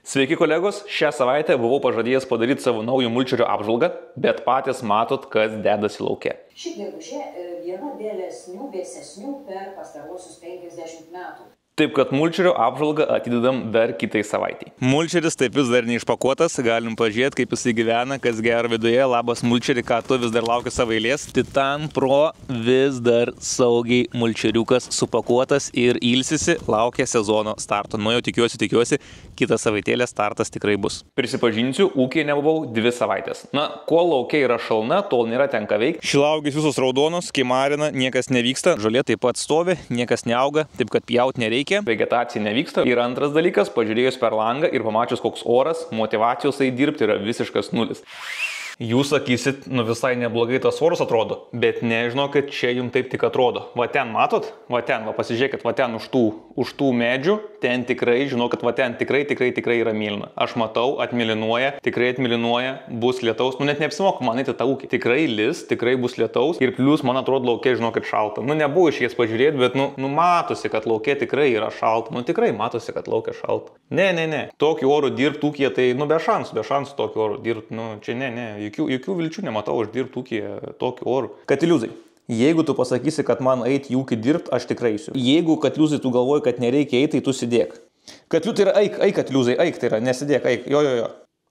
Sveiki kolegos, šią savaitę buvau pažadėjęs padaryti savo naujo mulčerio apžvalgą, bet patys matot, kas dedasi lauke. Ši gegužė viena vėlesnių, vėsesnių per pastaruosius 50 metų. Taip kad mulčerio apžvalgą atidedam dar kitai savaitei. Mulčeris taip vis dar neišpakuotas, galim pažiūrėti, kaip jisai gyvena, kas gero viduje. Labas mulčeri, ką tu vis dar laukia savo eilės. Titan Pro vis dar saugiai mulčeriukas supakuotas ir ilsisi, laukia sezono starto. Nu jau tikiuosi, kitą savaitėlę startas tikrai bus. Prisipažinsiu, ūkiai nebuvau 2 savaitės. Na, kol laukia yra šalna, tol nėra tenka veikti. Šilaugės visos raudonos, kimarina, niekas nevyksta, žolė taip pat stovi, niekas neauga, taip kad pjaut nereikia. Vegetacija nevyksta. Ir antras dalykas, pažiūrėjus per langą ir pamačius koks oras, motyvacijos dirbti yra visiškas nulis. Jūs sakysit, nu visai neblogai tas oras atrodo, bet nežinau, kad čia jums taip tik atrodo. Va ten matot, va pasižiūrėkit, va ten už tų medžių, ten tikrai, žinau, kad va ten tikrai yra mėlyna. Aš matau, atmėlynuoja, tikrai atmėlynuoja, bus lietaus, nu net neapsimoku man eiti tą ūkį. Tikrai lis, tikrai bus lietaus ir plius, man atrodo, laukia, žinau, kad šalta. Nu nebuvo išėjęs pažiūrėti, bet nu matosi, kad laukia tikrai yra šalta. Nu tikrai matosi, kad laukia šalta. Ne. Tokiu oru dirbti ūkyje, tai nu be šansų tokiu oru dirbti, nu čia ne. Jokių vilčių nematau aš dirbti ūkyje tokiu oru. Katiliuzai, jeigu tu pasakysi, kad man eiti į ūkį dirbti, aš tikrai eisiu. Jeigu Katiliuzai tu galvoji, kad nereikia eiti, tai tu sėdėk. Katiliuzai yra eik Katiliuzai, eik tai yra, nesidėk, eik, jo.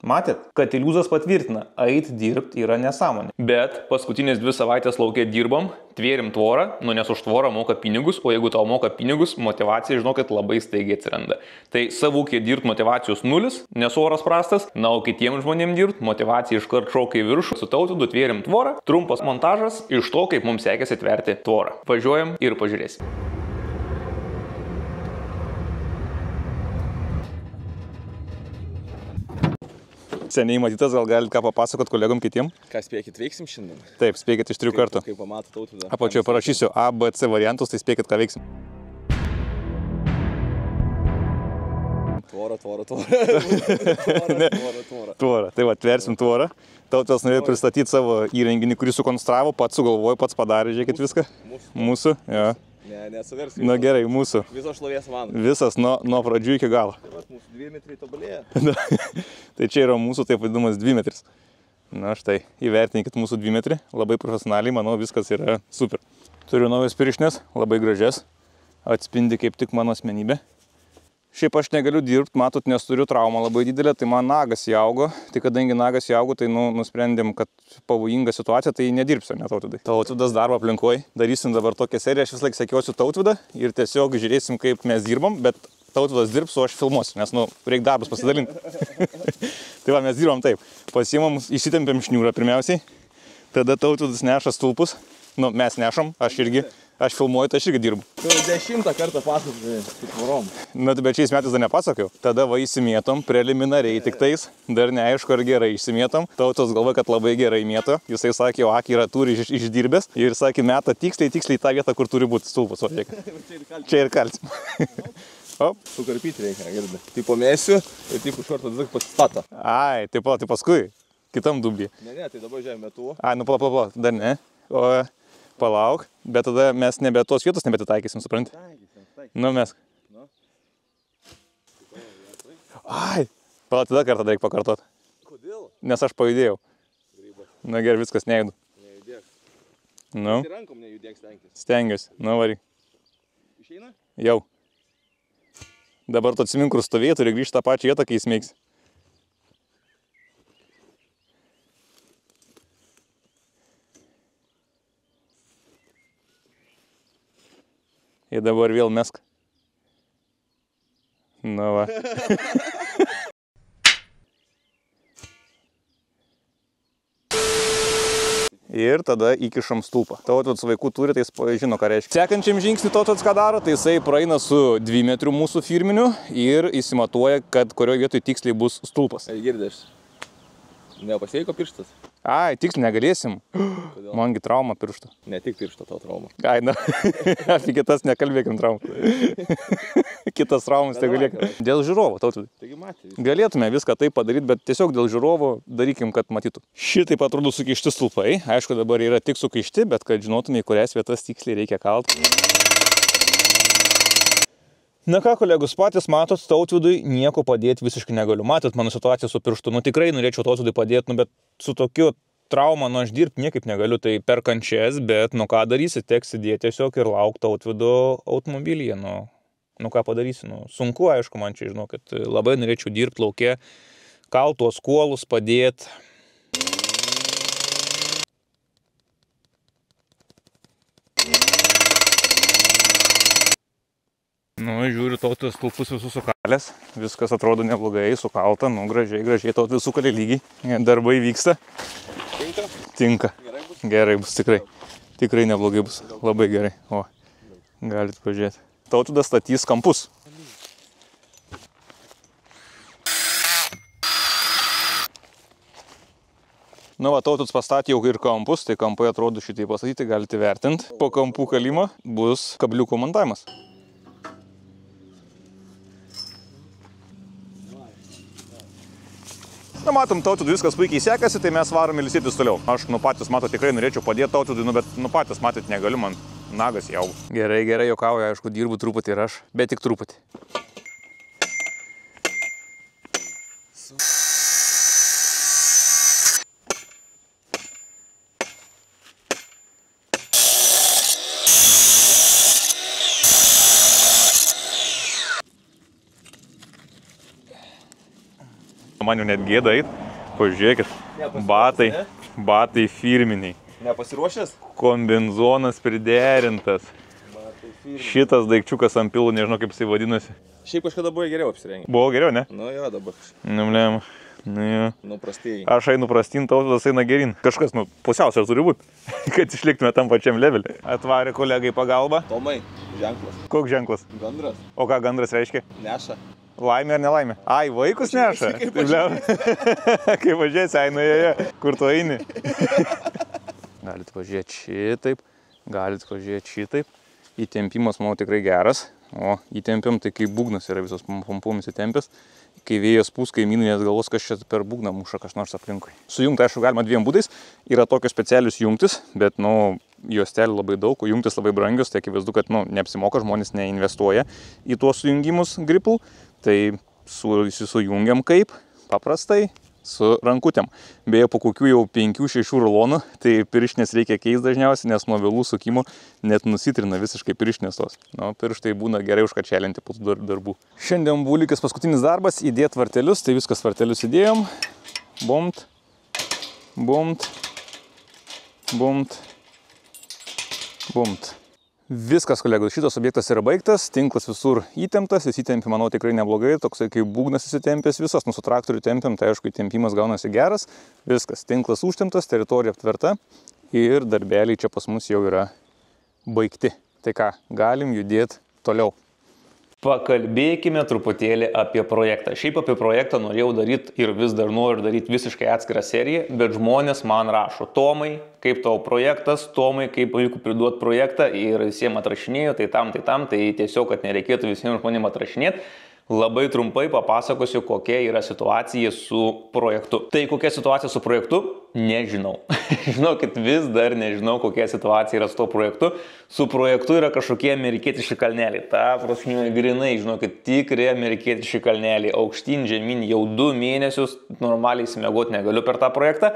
Matėt? Katiliuzas patvirtina, eit dirbti yra nesąmonė. Bet paskutinės 2 savaitės laukia dirbam, tvėrim tvorą, nu nes už tvorą moka pinigus, o jeigu tau moka pinigus, motivacija, žinokit, labai staigiai atsiranda. Tai savūkiai dirbti motivacijos nulis, nes oras prastas, na, o kitiems žmonėms dirbti, motivacija iškart šaukia į viršų, su Tautvydu tvėrim tvorą, trumpas montažas iš to, kaip mums sekėsi tverti tvorą. Važiuojam ir pažiūrėsim. Seniai matytas, gal galit ką papasakot kolegom kitiem? Ką spėkit veiksim šiandien? Taip, spėkit iš 3 kartų. Kaip pamato Tautvydą. Apačioje parašysiu A, B, C variantus, tai spėkit ką veiksim. Tvorą. Tai va, tversim tvorą. Tautvydas norėjo pristatyti savo įrenginį, kurį sukonstravo, pats sugalvojo, pats padarė, žiūrėkit viską. Mūsų, jo. Ne, suversim. Na gerai, mūsų. Visos šlovės man. Visas nuo pradžių iki galo. Tai va, mūsų 2 metrai tobulėja. Tai čia yra mūsų taip vadinamas 2 metris. Na štai, įvertinkit mūsų 2 metrį. Labai profesionaliai, manau, viskas yra super. Turiu naujas pirštinės, labai gražias. Atspindi kaip tik mano asmenybę. Šiaip aš negaliu dirbti, matot, nes turiu traumą labai didelę, tai man nagas įaugo. Tai kadangi nagas įaugo, tai nusprendėm, kad pavojinga situacija, tai nedirbsiu, ne Tautvydai. Tautvydas darbo aplinkoje. Darysim dabar tokią seriją, aš vis laik sekiosiu Tautvydą ir tiesiog žiūrėsim, kaip mes dirbam, bet Tautvydas dirbs, o aš filmuosiu, nes, reikia darbus pasidalinti. Tai va, mes dirbam taip. Pasiimam, įsitempiam šniūrą pirmiausiai, tada Tautvydas neša stulpus, mes nešam, aš filmuoju, tai aš irgi dirbu. Tu 10 kartą pasakoji su tvorom. Na, bet šiais metais dar nepasakiau. Tada va įsimėtom, preliminariai tik tais, dar neaišku ar gerai įsimėtom. Tautas galvoja, kad labai gerai mėto. Jisai sakė, o akį yra turi išdirbęs ir sakė, meta tiksliai tą vietą, kur turi būti stulpas. Čia ir kalsim. Sukarpyti reikia, girdai. Tai pamėsiu ir taip iš karto tada pasistato. Ai, tai paskui, kitam dubį. Ne, tai dabar žemė metu. Ai, pala, dar ne. O palauk, bet tada mes nebe tos vietos nebetitaikysim, supranti? Mes. Ai, pala, tada kartą reikia pakartot. Kodėl? Nes aš pajudėjau. Na gerai, viskas nejudu. Nejudėk. Nu. Tai rankom nejudėk stenkis. Stengiuosi, varyk. Išeina? Jau. Dabar tu atsimink, kur stovėjai, turi grįžti tą pačią vietą, kai įsmeigs. Ir dabar vėl mesk. Na va. Ir tada įkišam stulpą. Tautvydas vaikų turi, tai jis žino, ką reiškia. Sekančiam žingsnį Tautvydas ką daro, tai jisai praeina su 2 metrių mūsų firminiu ir įsimatuoja, kad kurioje vietoje tiksliai bus stulpas. Girdės. Nepasveiko pirštas? Ai, tiksliai negalėsim. Kodėl? Mangi trauma piršto. Ne tik piršto tau trauma. Ai, na, apie kitas nekalbėkim traumą. Kitas traumas tai galėkim. Dėl žiūrovų, Tautvydai. Taigi matė. Galėtume viską taip padaryti, bet tiesiog dėl žiūrovų darykim, kad matytų. Šitaip atrodo sukeišti stulpai. Aišku, dabar yra tik sukeišti, bet kad žinotume, į kurias vietas tiksliai reikia kalti. Na ką, kolegos, patys matot, Tautvydui nieko padėti visiškai negaliu. Matot mano situaciją su pirštu. Nu tikrai norėčiau Tautvydui padėti, nu bet su tokiu trauma, nu aš dirbti niekaip negaliu, tai per kančias, bet nu ką darysi, teks sėdėti tiesiog ir laukti Tautvydo automobilyje. Nu ką padarysi, nu sunku, aišku, man čia, žinau, kad labai norėčiau dirbti lauke, kalt tuos kuolus, padėti. Nu, žiūriu, Tautvydas stulpus visus sukalęs, viskas atrodo neblogai, sukalta, nu, gražiai, Tautvydas sukalė lygiai, darbai vyksta. Tinka? Tinka. Gerai bus, tikrai. Tikrai neblogai bus, labai gerai. O, galit pažiūrėti. Tautvydas statys kampus. Nu, va, Tautvydas pastatė jau ir kampus, tai kampai atrodo šitai pastatyti, galite vertinti. Po kampų kalimo bus kabliukų montavimas. Na, matom, Tautvydui viskas puikiai sekasi, tai mes varom ilsėtis toliau. Aš, nu, patys, matot, tikrai norėčiau padėti Tautvydui, nu, bet, nu, patys, matot, negaliu, man nagas jau. Gerai, juokauju, aišku, dirbu truputį ir aš, bet tik truputį. Man jau net gėda eit, pažiūrėkit, batai firminiai. Nepasiruošęs? Kombinzonas priderintas. Šitas daikčiukas ant pilų, nežinau kaip jisai vadinasi. Šiaip kažkada buvo geriau apsirengę. Buvo geriau, ne? Nu jo, dabar. Nublem. Nu jo. Nu prastėjai. Aš einu prastin, Tautvydas eina gerin. Kažkas, nu, pusiausvyra turi būt, kad išliktume tam pačiam levelį. Atvarė kolegai pagalbą. Tomai, ženklas. Koks ženklas? Gandras. O ką gandras reiškia? Neša. Laimė ar nelaimė? Ai, vaikus neša. Kaip važiuosi, einu joje, kur tu eini. Galit važiuoti šitaip, galit važiuoti šitaip. Įtempimas, manau, tikrai geras. O įtempiam, tai kaip būgnas yra visos pompomis įtempęs. Kai vėjas pūs, kaimynai net galvos, kas čia per būgną muša kas nors aplinkui. Sujungti, aišku, galima dviem būdais. Yra tokios specialius jungtis, bet, nu, juostelių labai daug, jungtis labai brangios, tai akivaizdu, kad, nu, neapsimoka, žmonės neinvestuoja į tuos sujungimus gripų. Tai sujungiam kaip? Paprastai su rankutėm. Beje, po kokių jau 5-6 rulonų, tai pirštinės reikia keisti dažniausiai, nes nuo vėlų sukimo net nusitrina visiškai pirštinės tos. Nu, pirštai būna gerai užkačelinti po tų darbų. Šiandien buvo likęs paskutinis darbas, įdėti vartelius, tai viskas vartelius įdėjom. Bumt, bumt, bumt, bumt. Viskas, kolegos, šitas objektas yra baigtas, tinklas visur įtemptas, jis įtempia, manau, tikrai neblogai, toksai kaip būgnas įsitempęs visas, nu su traktoriu tempiam, tai aišku, įtempimas gaunasi geras, viskas, tinklas užtemptas, teritorija aptverta ir darbeliai čia pas mus jau yra baigti. Tai ką, galim judėti toliau. Pakalbėkime truputėlį apie projektą. Šiaip apie projektą norėjau daryti ir vis dar noriu daryti visiškai atskirą seriją, bet žmonės man rašo: Tomai, kaip tavo projektas, Tomai, kaip pavyko priduoti projektą, ir visiems atrašinėjau, tai tam, tai tiesiog, kad nereikėtų visiems žmonėms atrašinėti. Labai trumpai papasakosiu, kokia yra situacija su projektu. Tai kokia situacija su projektu? Nežinau. Žinokit, vis dar nežinau, kokia situacija yra su to projektu. Su projektu yra kažkokie amerikietiški kalneliai. Ta prasme, grinai, žinokit, tikri amerikietiški kalneliai. Aukštyn, žemyn, jau 2 mėnesius normaliai įsimiegoti negaliu per tą projektą.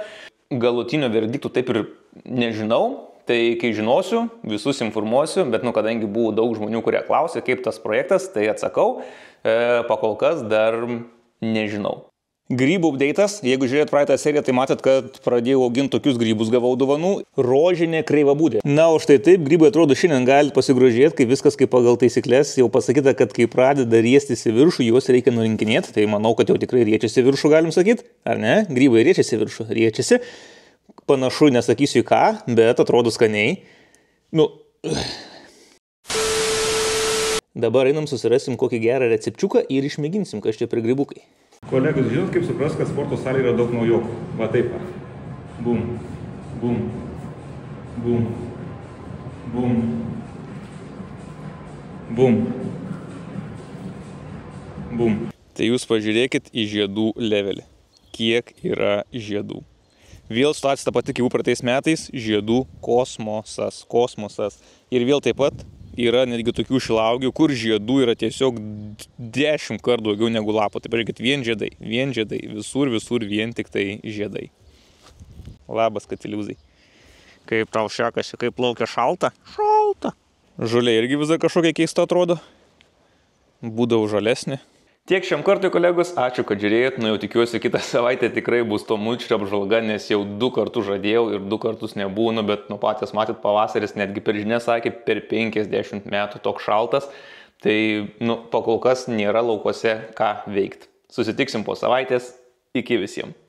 Galutinio verdiktų taip ir nežinau. Tai kai žinosiu, visus informuosiu, bet nu, kadangi buvo daug žmonių, kurie klausė, kaip tas projektas, tai atsakau, pakol kas dar nežinau. Grybų update'as, jeigu žiūrėt praeitą seriją, tai matėt, kad pradėjau auginti tokius grybus, gavau dovanų, rožinė kreivabūdė. Na, o štai taip, grybai atrodo šiandien galite pasigrožėti, kai viskas kaip pagal taisyklės, jau pasakyta, kad kai pradeda riestis į viršų, juos reikia nurinkinėti, tai manau, kad jau tikrai riečiasi viršų, galim sakyti, ar ne? Grybai riečiasi viršų, riečiasi. Panašu, nesakysiu į ką, bet atrodo skaniai. Nu, dabar einam susirasim kokį gerą recepčiuką ir išmėginsim, kas čia per grybukai. Kolegos, žinot, kaip supras, kad sporto salė yra daug naujokų. Va taip. Bum, bum, bum, bum, bum, bum. Tai jūs pažiūrėkit į žiedų levelį. Kiek yra žiedų. Vėl situacija ta pati kaip praeitais metais, žiedų kosmosas. Ir vėl taip pat yra netgi tokių šilauogių, kur žiedų yra tiesiog 10 kartų daugiau negu lapų. Tai pažiūrėkit, vien žiedai, visur vien tik tai žiedai. Labas, katiliūzai. Kaip tau šekasi, kaip plaukia šalta? Šalta. Žolė irgi vis dar kažkokia keista atrodo. Būdavo žalesnė. Tiek šiam kartui, kolegos, ačiū, kad žiūrėjot. Nu, jau tikiuosi, kitą savaitę tikrai bus to mulčerio apžvalga, nes jau 2 kartus žadėjau ir 2 kartus nebūnu, bet nu patys matyt, pavasaris netgi per žinias sakė, per 50 metų toks šaltas. Tai, nu, pakol kas nėra laukuose ką veikti. Susitiksim po savaitės. Iki visiems.